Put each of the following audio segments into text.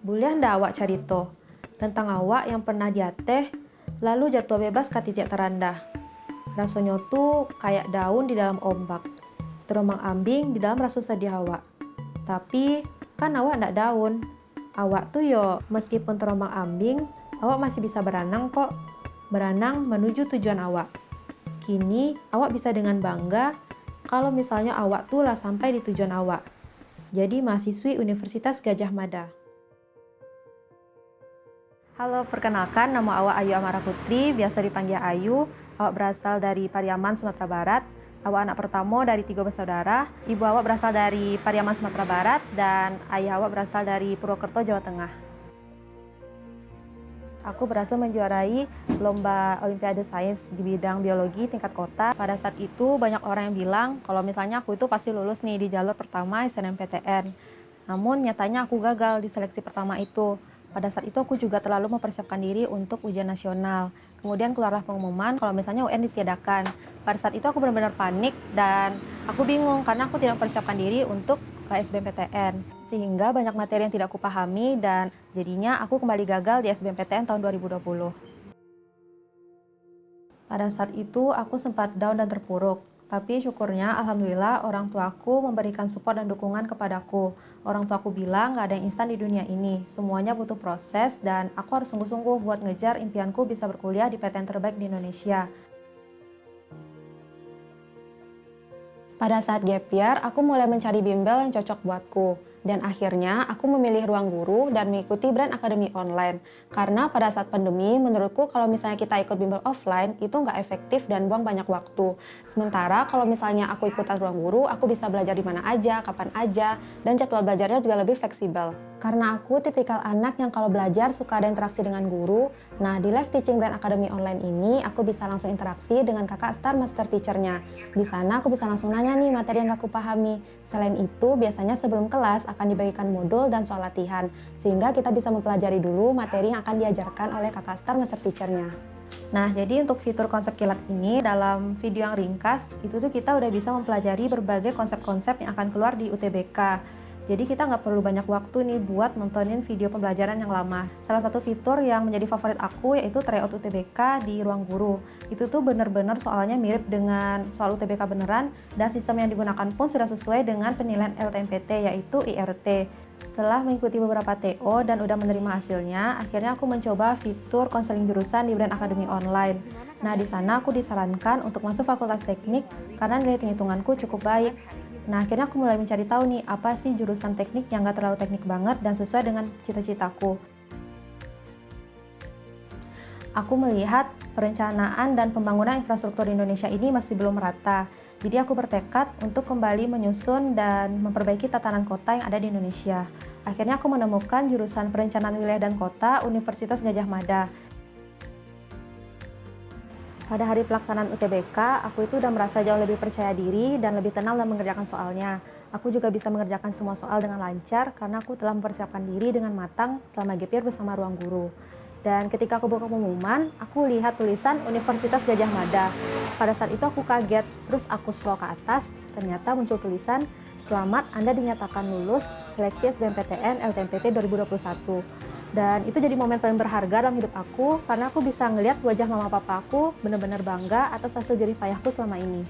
Boleh ndak awak carito tentang awak yang pernah diateh, lalu jatuh bebas ka titik terendah. Rasanya tuh kayak daun di dalam ombak, terombang-ambing di dalam rasa sedih awak. Tapi kan awak ndak daun. Awak tuh yo meskipun terombang-ambing, awak masih bisa berenang kok. Berenang menuju tujuan awak. Kini awak bisa dengan bangga kalau misalnya awak tuh lah sampai di tujuan awak. Jadi mahasiswi Universitas Gadjah Mada. Halo, perkenalkan nama awak Ayu Amara Putri, biasa dipanggil Ayu. Awak berasal dari Pariaman, Sumatera Barat. Awak anak pertama dari 3 bersaudara. Ibu awak berasal dari Pariaman, Sumatera Barat, dan ayah awak berasal dari Purwokerto, Jawa Tengah. Aku berhasil menjuarai lomba Olimpiade Sains di bidang biologi tingkat kota. Pada saat itu banyak orang yang bilang kalau misalnya aku itu pasti lulus nih di jalur pertama SNMPTN. Namun nyatanya aku gagal di seleksi pertama itu. Pada saat itu aku juga terlalu mempersiapkan diri untuk ujian nasional. Kemudian keluarlah pengumuman kalau misalnya UN ditiadakan. Pada saat itu aku benar-benar panik dan aku bingung karena aku tidak mempersiapkan diri untuk SBMPTN. Sehingga banyak materi yang tidak aku pahami dan jadinya aku kembali gagal di SBMPTN tahun 2020. Pada saat itu aku sempat down dan terpuruk. Tapi syukurnya, alhamdulillah orang tuaku memberikan support dan dukungan kepadaku. Orang tuaku bilang gak ada yang instan di dunia ini, semuanya butuh proses dan aku harus sungguh-sungguh buat ngejar impianku bisa berkuliah di PTN terbaik di Indonesia. Pada saat gap year, aku mulai mencari bimbel yang cocok buatku. Dan akhirnya aku memilih Ruang Guru dan mengikuti Brand Academy online. Karena pada saat pandemi, menurutku kalau misalnya kita ikut bimbel offline, itu nggak efektif dan buang banyak waktu. Sementara kalau misalnya aku ikutan Ruang Guru, aku bisa belajar di mana aja, kapan aja, dan jadwal belajarnya juga lebih fleksibel. Karena aku tipikal anak yang kalau belajar suka ada interaksi dengan guru, nah di live teaching Brand Academy online ini, aku bisa langsung interaksi dengan kakak Star Master Teacher-nya. Di sana aku bisa langsung nanya nih materi yang gak aku pahami. Selain itu, biasanya sebelum kelas akan dibagikan modul dan soal latihan, sehingga kita bisa mempelajari dulu materi yang akan diajarkan oleh kakak Star Master Teacher-nya. Nah, jadi untuk fitur konsep kilat ini, dalam video yang ringkas, itu tuh kita udah bisa mempelajari berbagai konsep-konsep yang akan keluar di UTBK. Jadi kita nggak perlu banyak waktu nih buat nontonin video pembelajaran yang lama. Salah satu fitur yang menjadi favorit aku yaitu tryout UTBK di Ruang Guru. Itu tuh bener-bener soalnya mirip dengan soal UTBK beneran dan sistem yang digunakan pun sudah sesuai dengan penilaian LTMPT yaitu IRT. Setelah mengikuti beberapa TO dan udah menerima hasilnya, akhirnya aku mencoba fitur konseling jurusan di Brand Academy online. Nah, di sana aku disarankan untuk masuk Fakultas Teknik karena nilai hitunganku cukup baik. Nah, akhirnya aku mulai mencari tahu nih, apa sih jurusan teknik yang gak terlalu teknik banget dan sesuai dengan cita-citaku. Aku melihat perencanaan dan pembangunan infrastruktur Indonesia ini masih belum merata. Jadi aku bertekad untuk kembali menyusun dan memperbaiki tatanan kota yang ada di Indonesia. Akhirnya aku menemukan jurusan perencanaan wilayah dan kota Universitas Gadjah Mada. Pada hari pelaksanaan UTBK, aku itu udah merasa jauh lebih percaya diri dan lebih tenang dalam mengerjakan soalnya. Aku juga bisa mengerjakan semua soal dengan lancar karena aku telah mempersiapkan diri dengan matang selama gap year bersama Ruang Guru. Dan ketika aku buka pengumuman, aku lihat tulisan Universitas Gadjah Mada. Pada saat itu aku kaget, terus aku scroll ke atas, ternyata muncul tulisan, "Selamat, Anda dinyatakan lulus seleksi SBMPTN LTMPT 2021. Dan itu jadi momen paling berharga dalam hidup aku karena aku bisa ngelihat wajah mama papa aku benar-benar bangga atas hasil jerih payahku selama ini.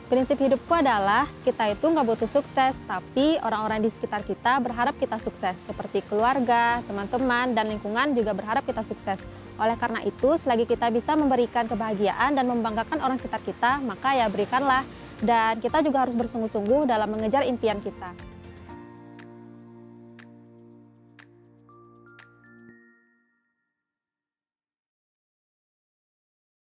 Prinsip hidupku adalah kita itu nggak butuh sukses, tapi orang-orang di sekitar kita berharap kita sukses. Seperti keluarga, teman-teman, dan lingkungan juga berharap kita sukses. Oleh karena itu, selagi kita bisa memberikan kebahagiaan dan membanggakan orang sekitar kita, maka ya berikanlah. Dan kita juga harus bersungguh-sungguh dalam mengejar impian kita.